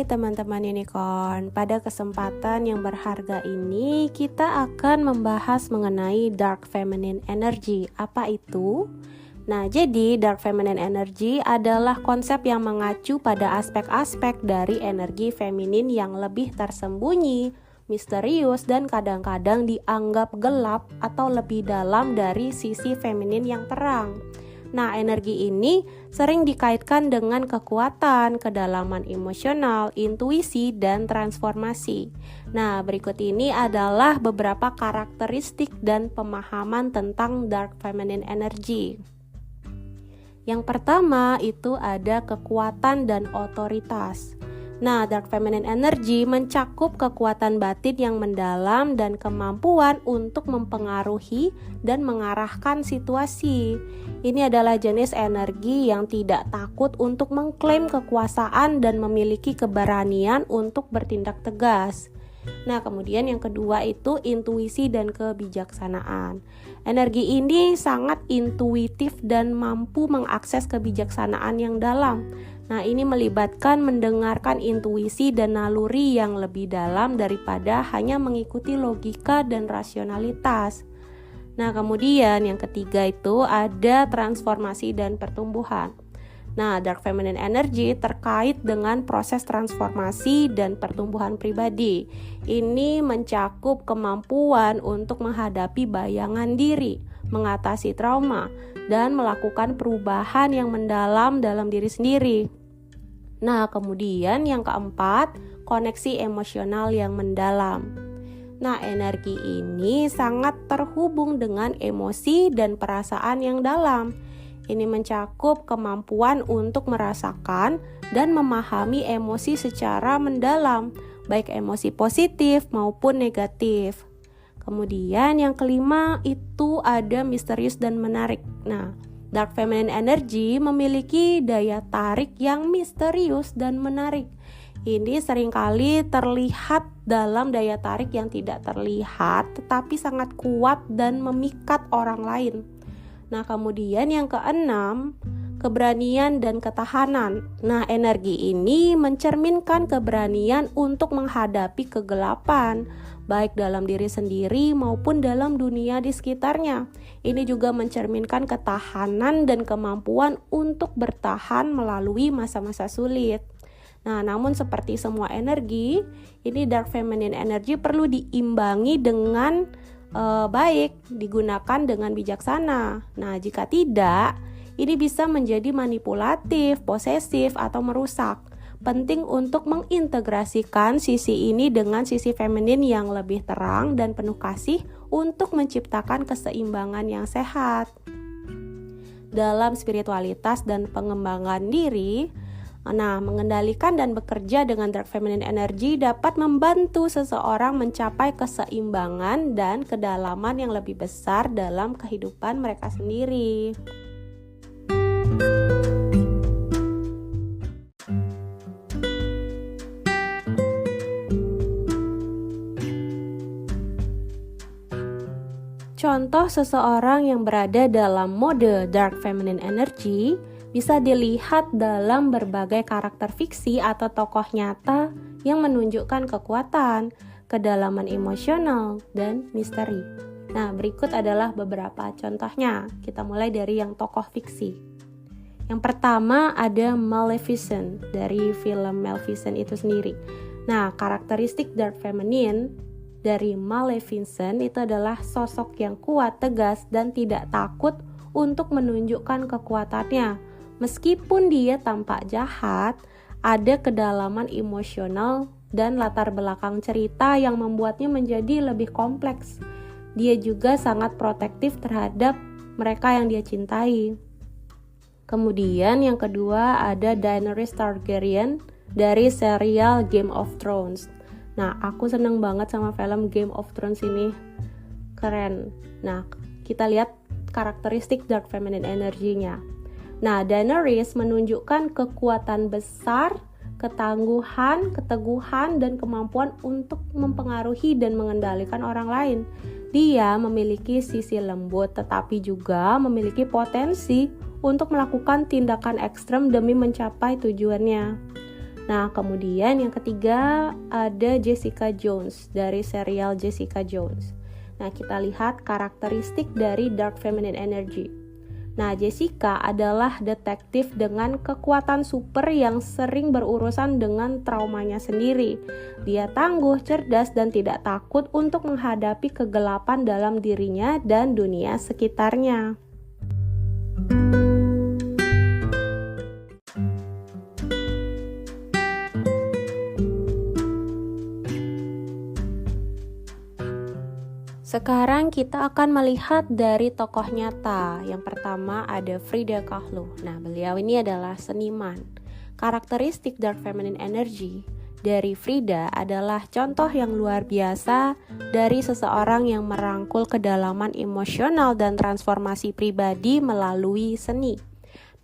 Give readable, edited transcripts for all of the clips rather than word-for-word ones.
teman-teman unicorn, pada kesempatan yang berharga ini kita akan membahas mengenai dark feminine energy. Apa itu? Nah, jadi dark feminine energy adalah konsep yang mengacu pada aspek-aspek dari energi feminin yang lebih tersembunyi, misterius, dan kadang-kadang dianggap gelap atau lebih dalam dari sisi feminin yang terang. Nah, energi ini sering dikaitkan dengan kekuatan, kedalaman emosional, intuisi, dan transformasi. Nah, berikut ini adalah beberapa karakteristik dan pemahaman tentang dark feminine energy. Yang pertama itu ada kekuatan dan otoritas. Nah, dark feminine energy mencakup kekuatan batin yang mendalam dan kemampuan untuk mempengaruhi dan mengarahkan situasi. Ini adalah jenis energi yang tidak takut untuk mengklaim kekuasaan dan memiliki keberanian untuk bertindak tegas. Nah, kemudian yang kedua itu intuisi dan kebijaksanaan. Energi ini sangat intuitif dan mampu mengakses kebijaksanaan yang dalam. Nah, ini melibatkan mendengarkan intuisi dan naluri yang lebih dalam daripada hanya mengikuti logika dan rasionalitas. Nah, kemudian yang ketiga itu ada transformasi dan pertumbuhan. Nah, dark feminine energy terkait dengan proses transformasi dan pertumbuhan pribadi. Ini mencakup kemampuan untuk menghadapi bayangan diri, mengatasi trauma, dan melakukan perubahan yang mendalam dalam diri sendiri. Nah, kemudian yang keempat, koneksi emosional yang mendalam. Nah, energi ini sangat terhubung dengan emosi dan perasaan yang dalam. Ini mencakup kemampuan untuk merasakan dan memahami emosi secara mendalam, baik emosi positif maupun negatif. Kemudian yang kelima itu ada misterius dan menarik. Nah, dark feminine energy memiliki daya tarik yang misterius dan menarik. Ini seringkali terlihat dalam daya tarik yang tidak terlihat tetapi sangat kuat dan memikat orang lain. Nah, kemudian yang keenam, keberanian dan ketahanan. Nah, energi ini mencerminkan keberanian untuk menghadapi kegelapan, baik dalam diri sendiri maupun dalam dunia di sekitarnya. Ini juga mencerminkan ketahanan dan kemampuan untuk bertahan melalui masa-masa sulit. Nah, namun seperti semua energi, ini dark feminine energy perlu diimbangi dengan baik, digunakan dengan bijaksana. Nah, jika tidak, ini bisa menjadi manipulatif, posesif, atau merusak. Penting untuk mengintegrasikan sisi ini dengan sisi feminin yang lebih terang dan penuh kasih untuk menciptakan keseimbangan yang sehat. Dalam spiritualitas dan pengembangan diri, mengendalikan dan bekerja dengan dark feminine energy dapat membantu seseorang mencapai keseimbangan dan kedalaman yang lebih besar dalam kehidupan mereka sendiri. Contoh seseorang yang berada dalam mode dark feminine energy bisa dilihat dalam berbagai karakter fiksi atau tokoh nyata yang menunjukkan kekuatan, kedalaman emosional, dan misteri. Nah, berikut adalah beberapa contohnya. Kita mulai dari yang tokoh fiksi. Yang pertama ada Maleficent dari film Maleficent itu sendiri. Nah, karakteristik dark feminine dari Maleficent itu adalah sosok yang kuat, tegas, dan tidak takut untuk menunjukkan kekuatannya. Meskipun dia tampak jahat, ada kedalaman emosional dan latar belakang cerita yang membuatnya menjadi lebih kompleks. Dia juga sangat protektif terhadap mereka yang dia cintai. Kemudian yang kedua ada Daenerys Targaryen dari serial Game of Thrones. Nah, aku seneng banget sama film Game of Thrones ini. Keren. Nah, kita lihat karakteristik dark feminine energy-nya. Nah, Daenerys menunjukkan kekuatan besar, ketangguhan, keteguhan, dan kemampuan untuk mempengaruhi dan mengendalikan orang lain. Dia memiliki sisi lembut tetapi juga memiliki potensi untuk melakukan tindakan ekstrem demi mencapai tujuannya. Nah, kemudian yang ketiga ada Jessica Jones dari serial Jessica Jones. Nah, kita lihat karakteristik dari dark feminine energy. Nah, Jessica adalah detektif dengan kekuatan super yang sering berurusan dengan traumanya sendiri. Dia tangguh, cerdas, dan tidak takut untuk menghadapi kegelapan dalam dirinya dan dunia sekitarnya. Sekarang kita akan melihat dari tokoh nyata. Yang pertama ada Frida Kahlo. Nah, beliau ini adalah seniman. Karakteristik dark feminine energy dari Frida adalah contoh yang luar biasa dari seseorang yang merangkul kedalaman emosional dan transformasi pribadi melalui seni.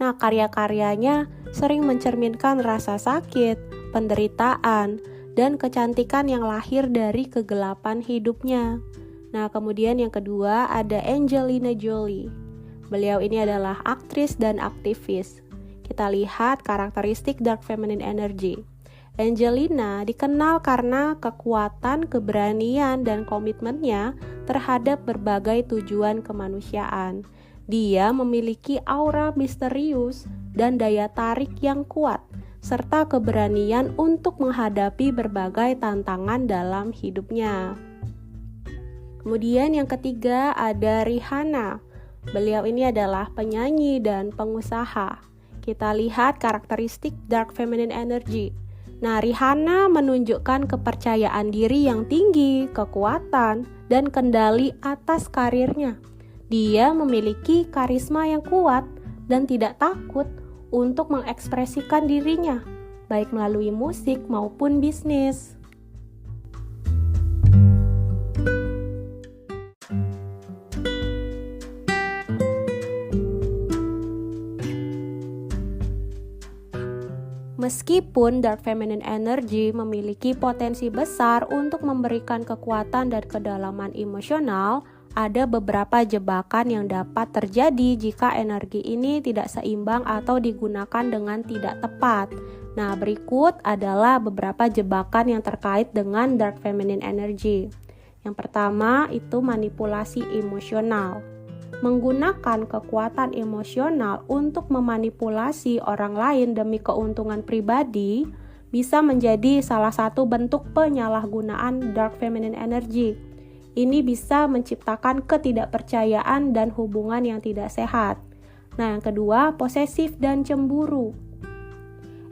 Nah, karya-karyanya sering mencerminkan rasa sakit, penderitaan, dan kecantikan yang lahir dari kegelapan hidupnya. Nah, kemudian yang kedua ada Angelina Jolie. Beliau ini adalah aktris dan aktivis. Kita lihat karakteristik dark feminine energy. Angelina dikenal karena kekuatan, keberanian, dan komitmennya terhadap berbagai tujuan kemanusiaan. Dia memiliki aura misterius dan daya tarik yang kuat, serta keberanian untuk menghadapi berbagai tantangan dalam hidupnya. Kemudian yang ketiga ada Rihanna. Beliau ini adalah penyanyi dan pengusaha. Kita lihat karakteristik dark feminine energy. Nah, Rihanna menunjukkan kepercayaan diri yang tinggi, kekuatan, dan kendali atas karirnya. Dia memiliki karisma yang kuat dan tidak takut untuk mengekspresikan dirinya, baik melalui musik maupun bisnis. Meskipun dark feminine energy memiliki potensi besar untuk memberikan kekuatan dan kedalaman emosional, ada beberapa jebakan yang dapat terjadi jika energi ini tidak seimbang atau digunakan dengan tidak tepat. Nah, berikut adalah beberapa jebakan yang terkait dengan dark feminine energy. Yang pertama itu manipulasi emosional. Menggunakan kekuatan emosional untuk memanipulasi orang lain demi keuntungan pribadi bisa menjadi salah satu bentuk penyalahgunaan dark feminine energy. Ini bisa menciptakan ketidakpercayaan dan hubungan yang tidak sehat. Nah, yang kedua, posesif dan cemburu.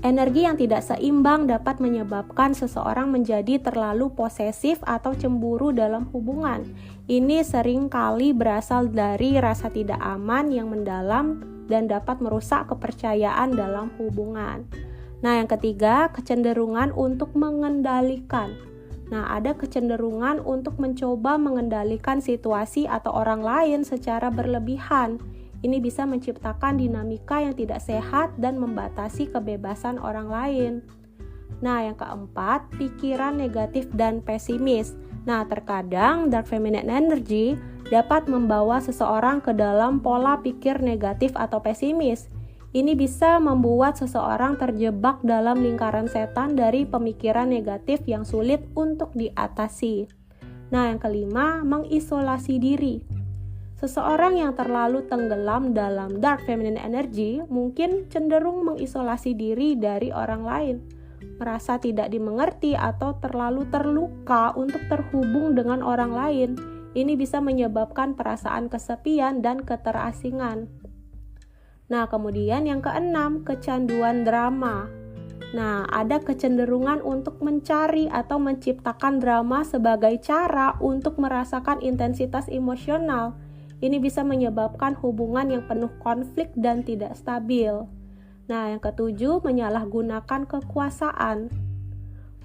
Energi yang tidak seimbang dapat menyebabkan seseorang menjadi terlalu posesif atau cemburu dalam hubungan. Ini sering kali berasal dari rasa tidak aman yang mendalam dan dapat merusak kepercayaan dalam hubungan. Nah, yang ketiga, kecenderungan untuk mengendalikan. Nah, ada kecenderungan untuk mencoba mengendalikan situasi atau orang lain secara berlebihan. Ini bisa menciptakan dinamika yang tidak sehat dan membatasi kebebasan orang lain. Nah, yang keempat, pikiran negatif dan pesimis. Nah, terkadang dark feminine energy dapat membawa seseorang ke dalam pola pikir negatif atau pesimis. Ini bisa membuat seseorang terjebak dalam lingkaran setan dari pemikiran negatif yang sulit untuk diatasi. Nah, yang kelima, mengisolasi diri. Seseorang yang terlalu tenggelam dalam dark feminine energy mungkin cenderung mengisolasi diri dari orang lain, merasa tidak dimengerti atau terlalu terluka untuk terhubung dengan orang lain. Ini bisa menyebabkan perasaan kesepian dan keterasingan. Nah, kemudian yang keenam, kecanduan drama. Nah, ada kecenderungan untuk mencari atau menciptakan drama sebagai cara untuk merasakan intensitas emosional. Ini bisa menyebabkan hubungan yang penuh konflik dan tidak stabil. Nah, yang ketujuh, menyalahgunakan kekuasaan.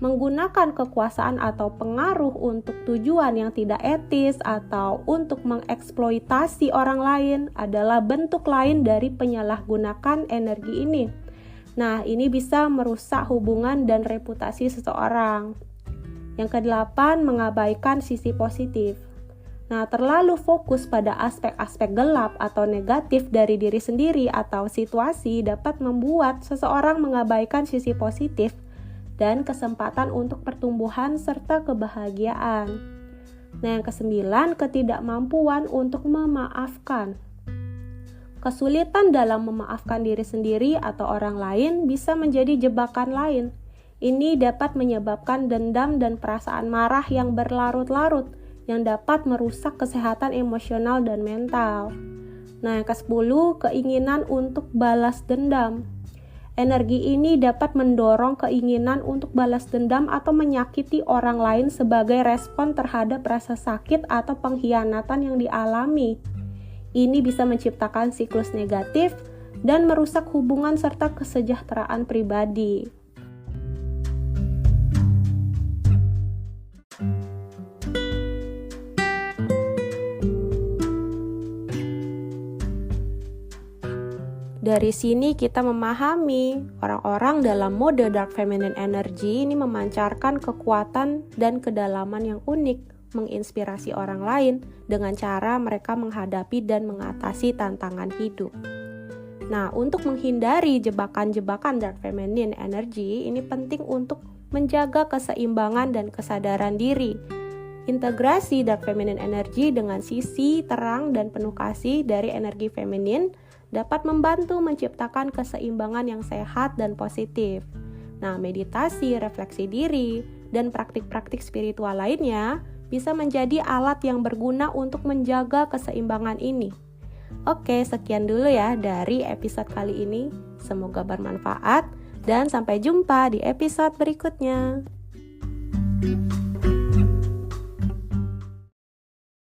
Menggunakan kekuasaan atau pengaruh untuk tujuan yang tidak etis atau untuk mengeksploitasi orang lain adalah bentuk lain dari penyalahgunaan energi ini. Nah, ini bisa merusak hubungan dan reputasi seseorang. Yang kedelapan, mengabaikan sisi positif. Nah, terlalu fokus pada aspek-aspek gelap atau negatif dari diri sendiri atau situasi dapat membuat seseorang mengabaikan sisi positif dan kesempatan untuk pertumbuhan serta kebahagiaan. Nah, yang kesembilan, ketidakmampuan untuk memaafkan. Kesulitan dalam memaafkan diri sendiri atau orang lain bisa menjadi jebakan lain. Ini dapat menyebabkan dendam dan perasaan marah yang berlarut-larut yang dapat merusak kesehatan emosional dan mental. Nah, yang ke-10, keinginan untuk balas dendam. Energi ini dapat mendorong keinginan untuk balas dendam atau menyakiti orang lain sebagai respon terhadap rasa sakit atau pengkhianatan yang dialami. Ini bisa menciptakan siklus negatif dan merusak hubungan serta kesejahteraan pribadi. Dari sini kita memahami orang-orang dalam mode Dark Feminine Energy ini memancarkan kekuatan dan kedalaman yang unik, menginspirasi orang lain dengan cara mereka menghadapi dan mengatasi tantangan hidup. Nah, untuk menghindari jebakan-jebakan Dark Feminine Energy, ini penting untuk menjaga keseimbangan dan kesadaran diri. Integrasi Dark Feminine Energy dengan sisi terang dan penuh kasih dari energi feminin dapat membantu menciptakan keseimbangan yang sehat dan positif. Nah, meditasi, refleksi diri, dan praktik-praktik spiritual lainnya bisa menjadi alat yang berguna untuk menjaga keseimbangan ini. Oke, sekian dulu ya dari episode kali ini. Semoga bermanfaat dan sampai jumpa di episode berikutnya.